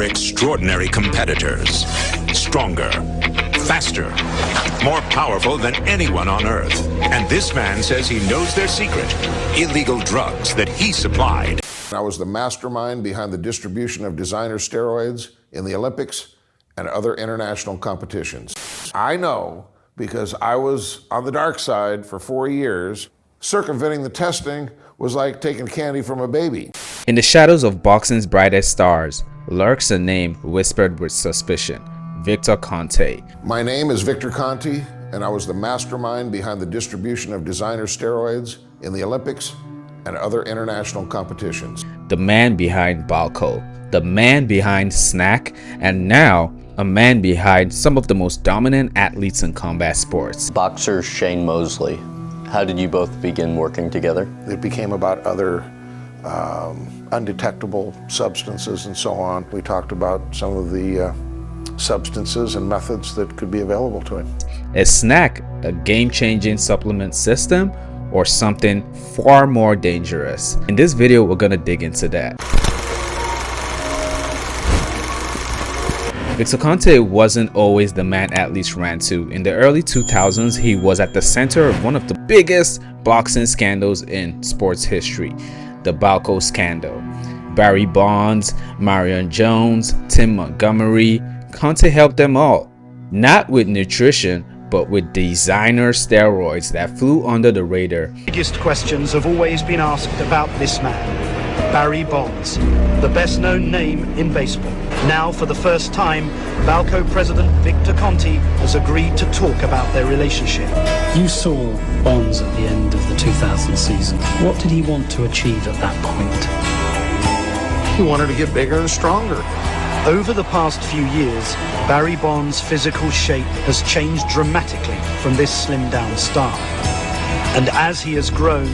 Extraordinary competitors. Stronger, faster, more powerful than anyone on Earth. And this man says he knows their secret. Illegal drugs that he supplied. I was the mastermind behind the distribution of designer steroids in the Olympics and other international competitions. I know because I was on the dark side for 4 years. Circumventing the testing was like taking candy from a baby. In the shadows of boxing's brightest stars lurks a name whispered with suspicion: Victor Conte. My name is Victor Conte, and I was the mastermind behind the distribution of designer steroids in the Olympics and other international competitions. The man behind BALCO, the man behind SNAC, and now a man behind some of the most dominant athletes in combat sports. Boxer Shane Mosley. How did you both begin working together? It became about other undetectable substances and so on. We talked about some of the substances and methods that could be available to him. Is SNAC a game-changing supplement system or something far more dangerous? In this video, we're gonna dig into that. Victor Conte wasn't always the man athletes ran to. In the early 2000s, he was at the center of one of the biggest boxing scandals in sports history, the BALCO scandal. Barry Bonds, Marion Jones, Tim Montgomery, Conte helped them all. Not with nutrition, but with designer steroids that flew under the radar. Biggest questions have always been asked about this man, Barry Bonds, the best known name in baseball. Now, for the first time, BALCO president Victor Conte has agreed to talk about their relationship. You saw Bonds at the end of the 2000 season. What did he want to achieve at that point? He wanted to get bigger and stronger. Over the past few years, Barry Bonds' physical shape has changed dramatically from this slimmed-down star. And as he has grown,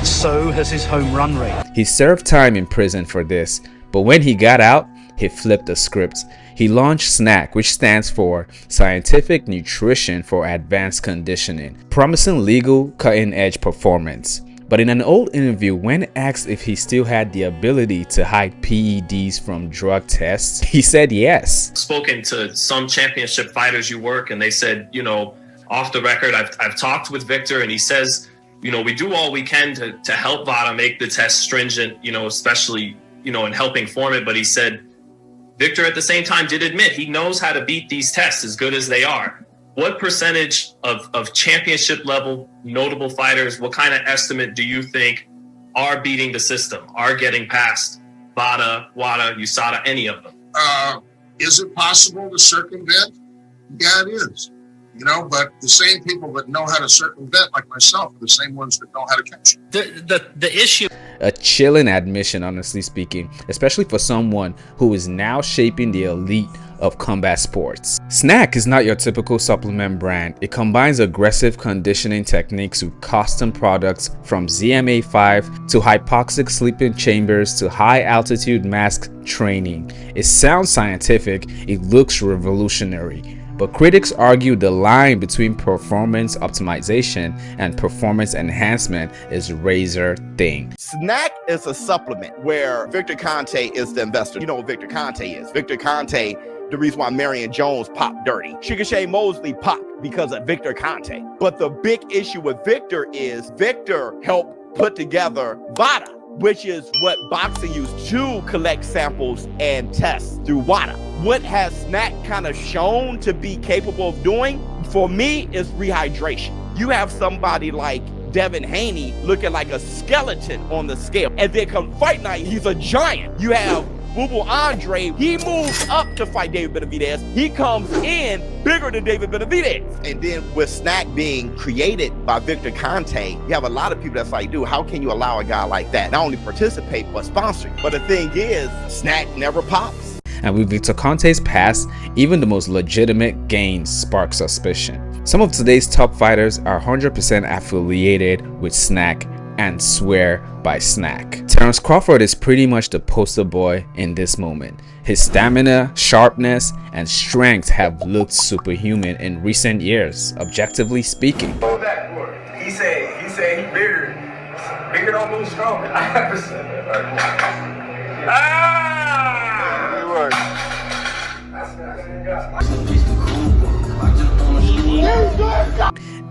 so has his home run rate. He served time in prison for this, but when he got out, he flipped the script. He launched SNAC, which stands for Scientific Nutrition for Advanced Conditioning, promising legal, cutting-edge performance. But in an old interview, when asked if he still had the ability to hide PEDs from drug tests, he said yes. Spoken to some championship fighters you work, and they said, you know, off the record, I've talked with Victor, and he says, you know, we do all we can to help VADA make the test stringent, you know, especially, you know, in helping form it. But he said, Victor at the same time did admit he knows how to beat these tests as good as they are. What percentage of championship level notable fighters, what kind of estimate do you think are beating the system, are getting past VADA, WADA, USADA, any of them? Is it possible to circumvent? Yeah, it is. You know, but the same people that know how to circumvent, like myself, are the same ones that know how to catch. The issue. A chilling admission, honestly speaking, especially for someone who is now shaping the elite of combat sports. SNAC is not your typical supplement brand. It combines aggressive conditioning techniques with custom products, from ZMA5 to hypoxic sleeping chambers to high altitude mask training. It sounds scientific, it looks revolutionary, but critics argue the line between performance optimization and performance enhancement is razor thin. SNAC is a supplement where Victor Conte is the investor. You know what Victor Conte is. Victor Conte, the reason why Marion Jones popped dirty. Shane Mosley popped because of Victor Conte. But the big issue with Victor is Victor helped put together VADA, which is what boxing used to collect samples and tests through WADA. What has SNAC kind of shown to be capable of doing, for me, is rehydration. You have somebody like Devin Haney looking like a skeleton on the scale, and then come fight night, he's a giant. You have Boo Andre, he moves up to fight David Benavidez. He comes in bigger than David Benavidez. And then with SNAC being created by Victor Conte, you have a lot of people that's like, dude, how can you allow a guy like that not only participate, but sponsor? But the thing is, SNAC never pops. And with Victor Conte's past, even the most legitimate gains spark suspicion. Some of today's top fighters are 100% affiliated with SNAC and swear by SNAC. Terence Crawford is pretty much the poster boy in this moment. His stamina, sharpness, and strength have looked superhuman in recent years, objectively speaking. Go backward. He said he bigger. Bigger don't move stronger. I never said that. Ah! Good work.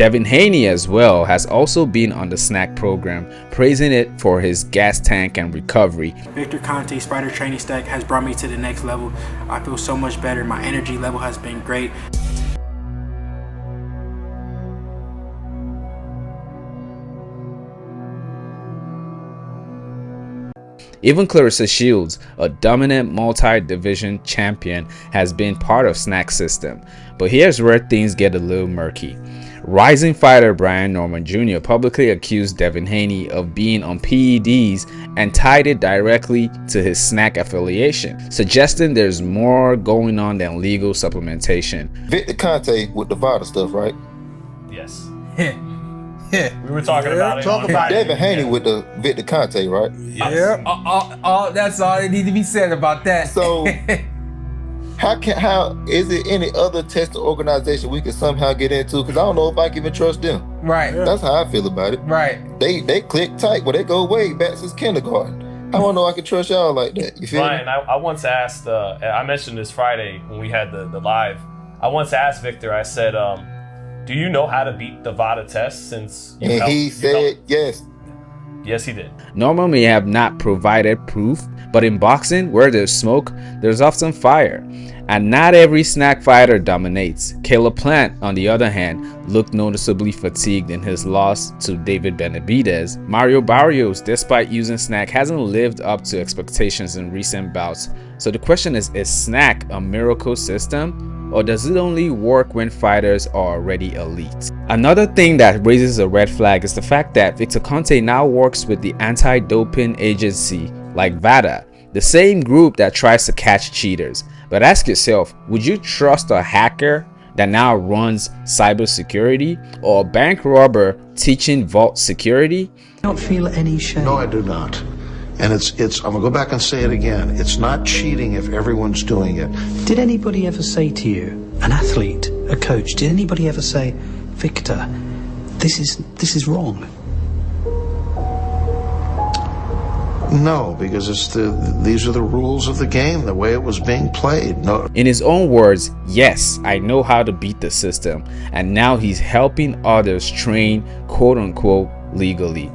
Devin Haney as well has also been on the SNAC program, praising it for his gas tank and recovery. Victor Conte's Spider Training Stack has brought me to the next level. I feel so much better. My energy level has been great. Even Claressa Shields, a dominant multi-division champion, has been part of SNAC system. But here's where things get a little murky. Rising fighter Brian Norman Jr. publicly accused Devin Haney of being on PEDs and tied it directly to his SNAC affiliation, suggesting there's more going on than legal supplementation. Victor Conte with the VADA stuff, right? Yes. We were talking about it. Devin Haney with the Victor Conte, right? Yeah. That's all that need to be said about that. So, how is it any other testing organization we can somehow get into? Because I don't know if I can even trust them. Right. That's how I feel about it. Right. They click tight, but they go way back since kindergarten. I don't know I can trust y'all like that. You feel Brian, me? I once asked, I mentioned this Friday when we had the live. I once asked Victor, I said, do you know how to beat the VADA test since you And he said yes. Yes, he did. Norman may have not provided proof, but in boxing, where there's smoke, there's often fire. And not every SNAC fighter dominates. Caleb Plant, on the other hand, looked noticeably fatigued in his loss to David Benavidez. Mario Barrios, despite using SNAC, hasn't lived up to expectations in recent bouts. So the question is SNAC a miracle system? Or does it only work when fighters are already elite? Another thing that raises a red flag is the fact that Victor Conte now works with the anti-doping agency like VADA, the same group that tries to catch cheaters. But ask yourself, would you trust a hacker that now runs cybersecurity or a bank robber teaching vault security? I don't feel any shame. No, I do not. And I'm gonna go back and say it again. It's not cheating if everyone's doing it. Did anybody ever say to you, an athlete, a coach, did anybody ever say, Victor, this is wrong? No, because these are the rules of the game, the way it was being played. No. In his own words, yes, I know how to beat the system, and now he's helping others train quote-unquote legally.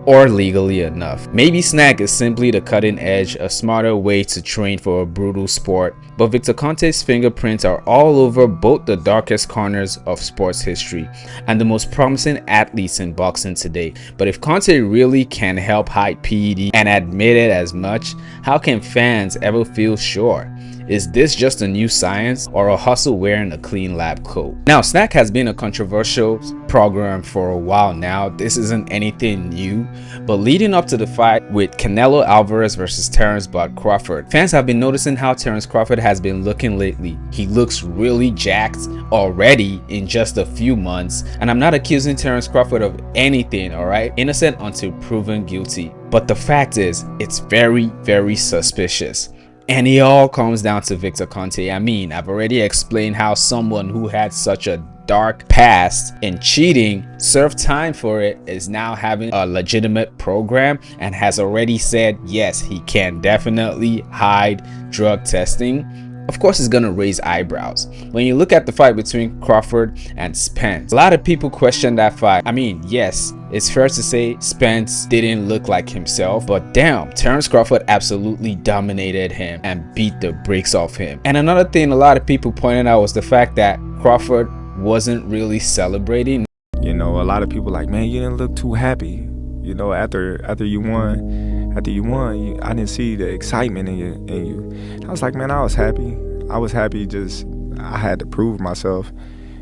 Or legally enough. Maybe SNAC is simply the cutting edge, a smarter way to train for a brutal sport, but Victor Conte's fingerprints are all over both the darkest corners of sports history and the most promising athletes in boxing today. But if Conte really can help hide PED and admit it as much, how can fans ever feel sure? Is this just a new science or a hustle wearing a clean lab coat? Now, SNAC has been a controversial program for a while now. This isn't anything new, but leading up to the fight with Canelo Alvarez versus Terence Crawford, fans have been noticing how Terence Crawford has been looking lately. He looks really jacked already in just a few months, and I'm not accusing Terence Crawford of anything, alright? Innocent until proven guilty. But the fact is, it's very, very suspicious. And it all comes down to Victor Conte. I mean, I've already explained how someone who had such a dark past in cheating, served time for it, is now having a legitimate program and has already said yes, he can definitely hide drug testing. Of course, it's gonna raise eyebrows. When you look at the fight between Crawford and Spence, a lot of people question that fight. I mean, yes, it's fair to say Spence didn't look like himself, but damn, Terence Crawford absolutely dominated him and beat the brakes off him. And another thing a lot of people pointed out was the fact that Crawford wasn't really celebrating. You know, a lot of people like, man, you didn't look too happy. You know, after you won, I didn't see the excitement in you. I was like, man, I was happy. Just, I had to prove myself,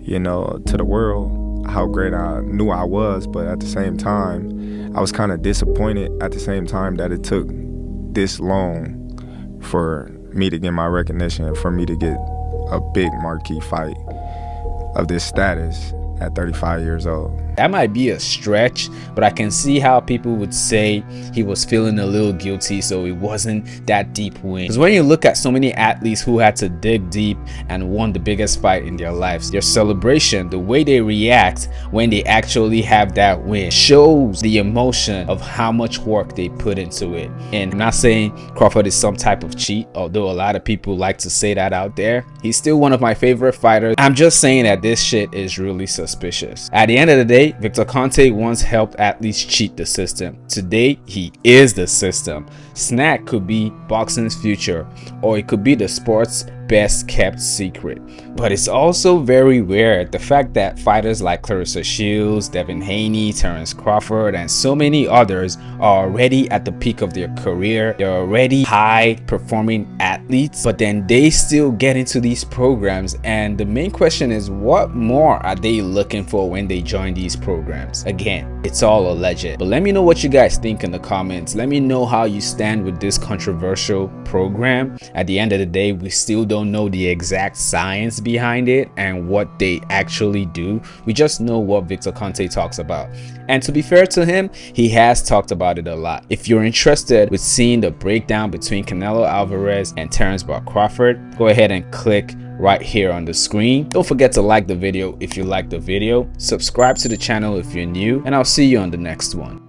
you know, to the world how great I knew I was. But at the same time, I was kind of disappointed at the same time that it took this long for me to get my recognition, for me to get a big marquee fight of this status at 35 years old. That might be a stretch, but I can see how people would say he was feeling a little guilty, so it wasn't that deep win. Because when you look at so many athletes who had to dig deep and won the biggest fight in their lives, their celebration, the way they react when they actually have that win, shows the emotion of how much work they put into it. And I'm not saying Crawford is some type of cheat, although a lot of people like to say that out there. He's still one of my favorite fighters. I'm just saying that this shit is really suspicious. At the end of the day, Victor Conte once helped athletes cheat the system. Today, he is the system. SNAC could be boxing's future, or it could be the sport's best kept secret. But it's also very rare, the fact that fighters like Claressa Shields, Devin Haney, Terence Crawford, and so many others are already at the peak of their career. They're already high performing athletes, but then they still get into these programs, and the main question is, what more are they looking for when they join these programs? Again, it's all alleged, but let me know what you guys think in the comments. Let me know how you stand with this controversial program. At the end of the day, we still don't know the exact science behind it and what they actually do. We just know what Victor Conte talks about, and to be fair to him, he has talked about it a lot. If you're interested with seeing the breakdown between Canelo Alvarez and Terence Crawford, go ahead and click right here on the screen. Don't forget to like the video if you like the video, subscribe to the channel if you're new, and I'll see you on the next one.